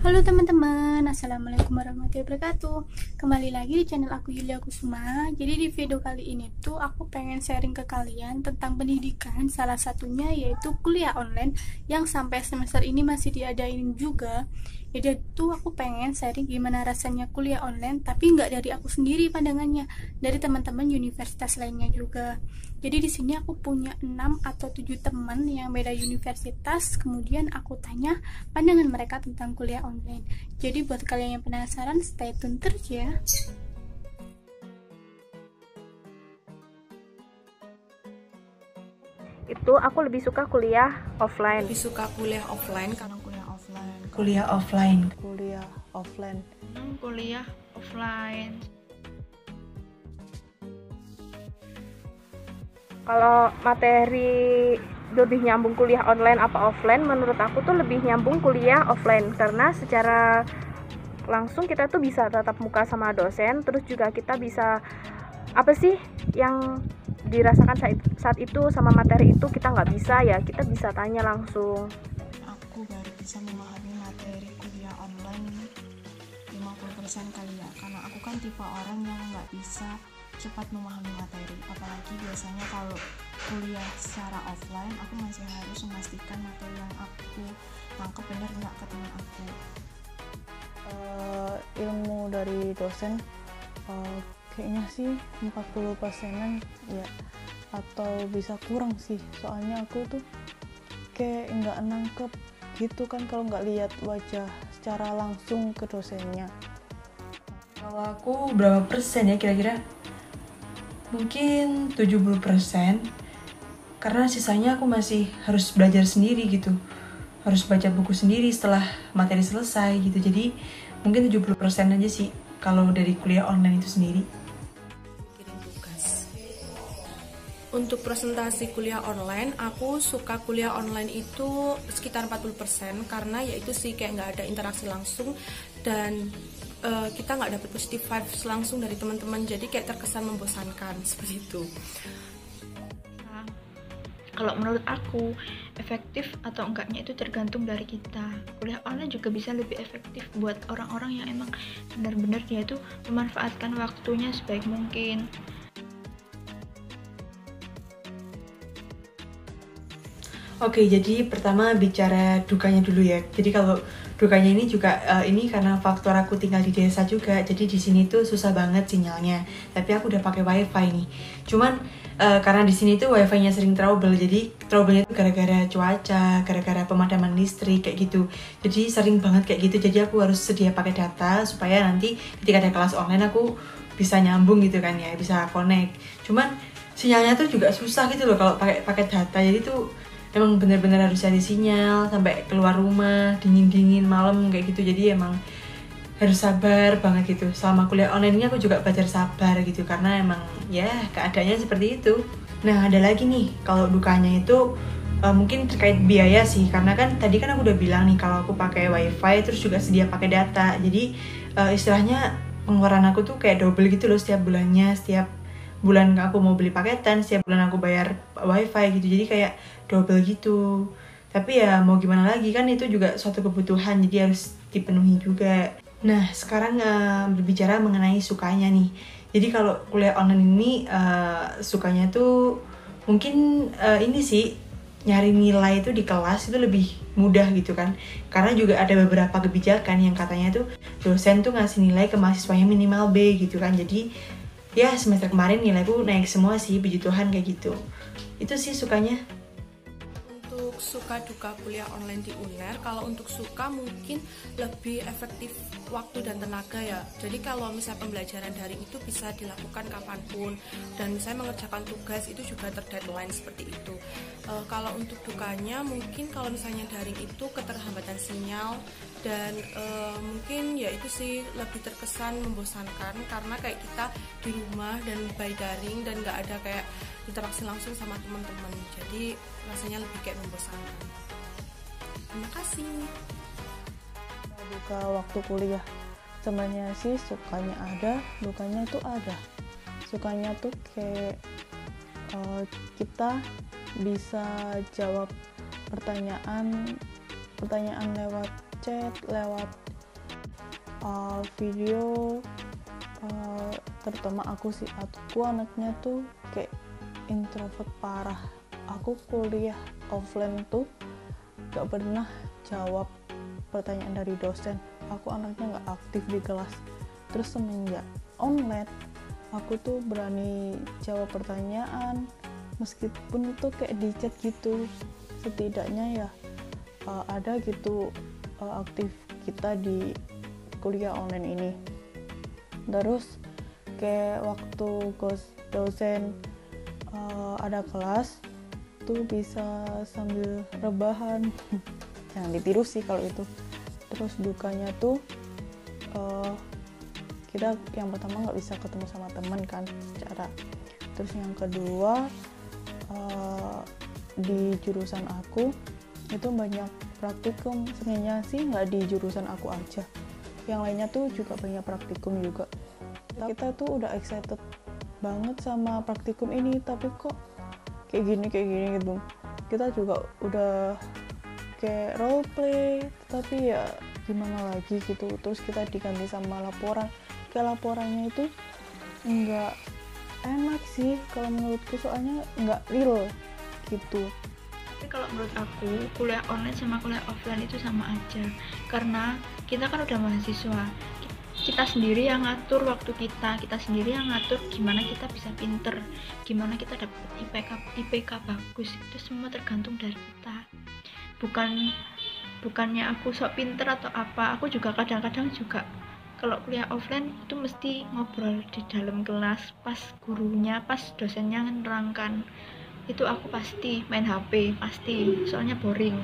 Halo teman-teman, assalamualaikum warahmatullahi wabarakatuh. Kembali lagi di channel aku Yulia Kusuma. Jadi di video kali ini tuh aku pengen sharing ke kalian tentang pendidikan. Salah satunya yaitu kuliah online yang sampai semester ini masih diadain juga. Jadi tuh aku pengen sharing gimana rasanya kuliah online, tapi nggak dari aku sendiri pandangannya, dari teman-teman universitas lainnya juga. Jadi di sini aku punya 6 atau 7 teman yang beda universitas, kemudian aku tanya pandangan mereka tentang kuliah online. Jadi buat kalian yang penasaran, stay tune terus ya. Itu aku lebih suka kuliah offline. Lebih suka kuliah offline karena kuliah offline. Kuliah offline. Kuliah offline. Kuliah offline. Kalau materi lebih nyambung kuliah online apa offline, menurut aku tuh lebih nyambung kuliah offline, karena secara langsung kita tuh bisa tatap muka sama dosen, terus juga kita bisa apa sih yang dirasakan saat itu sama materi itu kita nggak bisa ya, kita bisa tanya langsung. Aku baru bisa memahami materi kuliah online 50% kali ya, karena aku kan tipe orang yang nggak bisa cepat memahami materi, apalagi biasanya kalau kuliah secara offline aku masih harus memastikan materi yang aku tangkap benar nggak ke teman aku. Ilmu dari dosen kayaknya sih 40%-an ya, atau bisa kurang sih, soalnya aku tuh kayak nggak nangkep gitu kan kalau nggak lihat wajah secara langsung ke dosennya. Kalau aku berapa persen ya kira-kira? Mungkin 70%, karena sisanya aku masih harus belajar sendiri gitu, harus baca buku sendiri setelah materi selesai gitu. Jadi mungkin 70% aja sih kalau dari kuliah online itu sendiri. Kirim tugas. Untuk presentasi kuliah online, aku suka kuliah online itu sekitar 40%, karena yaitu sih kayak nggak ada interaksi langsung dan kita nggak dapet positive vibes langsung dari teman-teman, jadi kayak terkesan membosankan seperti itu. Nah, kalau menurut aku efektif atau enggaknya itu tergantung dari kita. Kuliah online juga bisa lebih efektif buat orang-orang yang emang benar-benar dia itu memanfaatkan waktunya sebaik mungkin. Oke, jadi pertama bicara dukanya dulu ya. Jadi kalau dukanya ini juga ini karena faktor aku tinggal di desa juga. Jadi di sini tuh susah banget sinyalnya. Tapi aku udah pakai wifi nih. Cuman karena di sini tuh wifi-nya sering trouble. Jadi trouble-nya tuh gara-gara cuaca, gara-gara pemadaman listrik kayak gitu. Jadi sering banget kayak gitu. Jadi aku harus sedia pakai data supaya nanti ketika ada kelas online aku bisa nyambung gitu kan ya, bisa connect. Cuman sinyalnya tuh juga susah gitu loh kalau pakai data. Jadi tuh emang bener-bener harus cari sinyal sampai keluar rumah, dingin-dingin malam kayak gitu. Jadi emang harus sabar banget gitu. Selama kuliah online ini aku juga belajar sabar gitu, karena emang ya keadaannya seperti itu. Nah ada lagi nih, kalau dukanya itu mungkin terkait biaya sih, karena kan tadi kan aku udah bilang nih kalau aku pakai wifi terus juga sedia pakai data. Jadi istilahnya pengeluaran aku tuh kayak double gitu loh setiap bulannya. Setiap bulan aku mau beli paketan, setiap bulan aku bayar wifi gitu, jadi kayak double gitu. Tapi ya mau gimana lagi, kan itu juga suatu kebutuhan, jadi harus dipenuhi juga. Nah sekarang berbicara mengenai sukanya nih. Jadi kalau kuliah online ini sukanya tuh mungkin ini sih, nyari nilai itu di kelas itu lebih mudah gitu kan, karena juga ada beberapa kebijakan yang katanya tuh dosen tuh ngasih nilai ke mahasiswanya minimal B gitu kan. Jadi ya semester kemarin nilaiku naik semua sih, puji Tuhan kayak gitu. Itu sih sukanya. Untuk suka duka kuliah online di UNER, kalau untuk suka mungkin lebih efektif waktu dan tenaga ya. Jadi kalau misalnya pembelajaran daring itu bisa dilakukan kapanpun, dan saya mengerjakan tugas itu juga terdeadline seperti itu. Kalau untuk dukanya mungkin kalau misalnya daring itu keterlambatan sinyal, dan mungkin ya itu sih lebih terkesan membosankan, karena kayak kita di rumah dan by daring dan nggak ada kayak interaksi langsung sama teman-teman, jadi rasanya lebih kayak membosankan. Terima kasih. Duka waktu kuliah sebenarnya sih sukanya ada, dukanya itu ada. Sukanya tuh kayak kita bisa jawab pertanyaan lewat chat, lewat video, terutama aku anaknya tuh kayak introvert parah. Aku kuliah offline tuh gak pernah jawab pertanyaan dari dosen. Aku anaknya gak aktif di kelas. Terus semenjak online, aku tuh berani jawab pertanyaan, meskipun itu kayak di chat gitu. Setidaknya ya ada gitu aktif kita di kuliah online ini. Terus kayak waktu dosen ada kelas tuh bisa sambil rebahan. Jangan ditiru sih kalau itu. Terus dukanya tuh kita yang pertama nggak bisa ketemu sama teman kan secara. Terus yang kedua di jurusan aku itu banyak praktikum. Sebenarnya sih nggak di jurusan aku aja, yang lainnya tuh juga banyak praktikum juga. Kita tuh udah excited banget sama praktikum ini, tapi kok kayak gini gitu. Kita juga udah kayak role play, tapi ya gimana lagi gitu. Terus kita diganti sama laporan, kayak laporannya itu nggak enak sih kalau menurutku, soalnya nggak real gitu. Tapi kalau menurut aku, kuliah online sama kuliah offline itu sama aja, karena kita kan udah mahasiswa, kita sendiri yang ngatur waktu kita sendiri yang ngatur gimana kita bisa pinter, gimana kita dapat IPK bagus. Itu semua tergantung dari kita. Bukannya aku sok pinter atau apa. Aku juga kadang-kadang juga kalau kuliah offline itu mesti ngobrol di dalam kelas pas dosennya menerangkan. Itu aku pasti main HP, pasti, soalnya boring.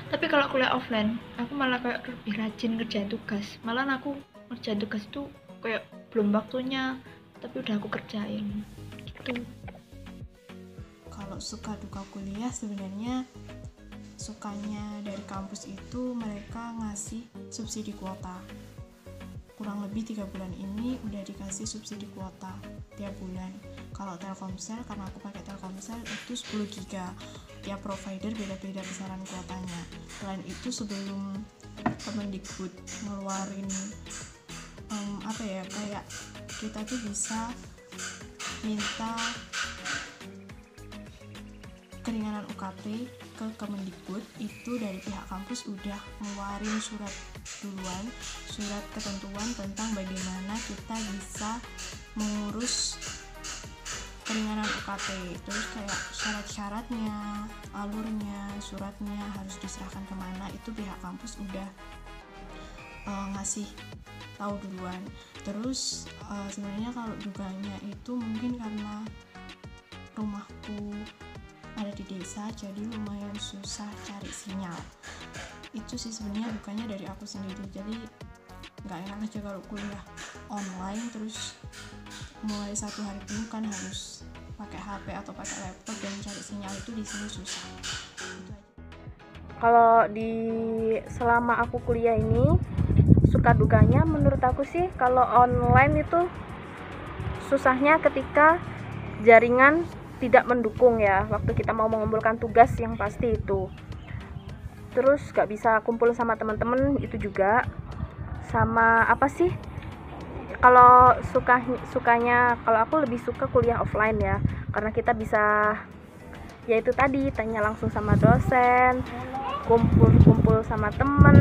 Tapi kalau kuliah offline, aku malah kayak lebih rajin ngerjain tugas. Malah aku ngerjain tugas itu kayak belum waktunya, tapi udah aku kerjain gitu. Kalau suka duka kuliah, sebenarnya sukanya dari kampus itu mereka ngasih subsidi kuota. Kurang lebih 3 bulan ini udah dikasih subsidi kuota tiap bulan. Kalau Telkomsel, karena aku pakai Telkomsel, itu 10 giga. Tiap provider beda-beda besaran kuotanya. Selain itu, sebelum Kemendikbud ngeluarin kayak kita tuh bisa minta keringanan UKT ke Kemendikbud, itu dari pihak kampus udah ngeluarin surat duluan, surat ketentuan tentang bagaimana kita bisa mengurus keringanan UKT. Terus kayak syarat-syaratnya, alurnya, suratnya harus diserahkan kemana, itu pihak kampus udah ngasih tahu duluan. Terus sebenarnya kalau dukanya itu mungkin karena rumahku ada di desa, jadi lumayan susah cari sinyal. Itu sih sebenarnya dukanya dari aku sendiri. Jadi nggak enak aja kalau kuliah online terus mulai 1 hari penuh kan harus pakai HP atau pakai laptop, dan cari sinyal itu di sini susah. Kalau selama aku kuliah ini, suka dukanya menurut aku sih kalau online itu susahnya ketika jaringan tidak mendukung ya, waktu kita mau mengumpulkan tugas yang pasti itu. Terus gak bisa kumpul sama teman-teman itu juga. Sama apa sih, kalau sukanya kalau aku lebih suka kuliah offline ya, karena kita bisa ya itu tadi, tanya langsung sama dosen, kumpul sama temen,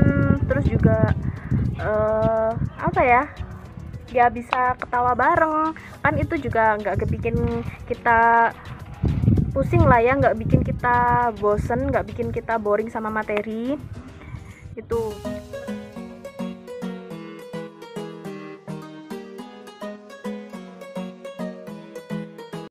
terus juga ya bisa ketawa bareng kan. Itu juga nggak bikin kita pusing lah ya, nggak bikin kita bosen, nggak bikin kita boring sama materi itu.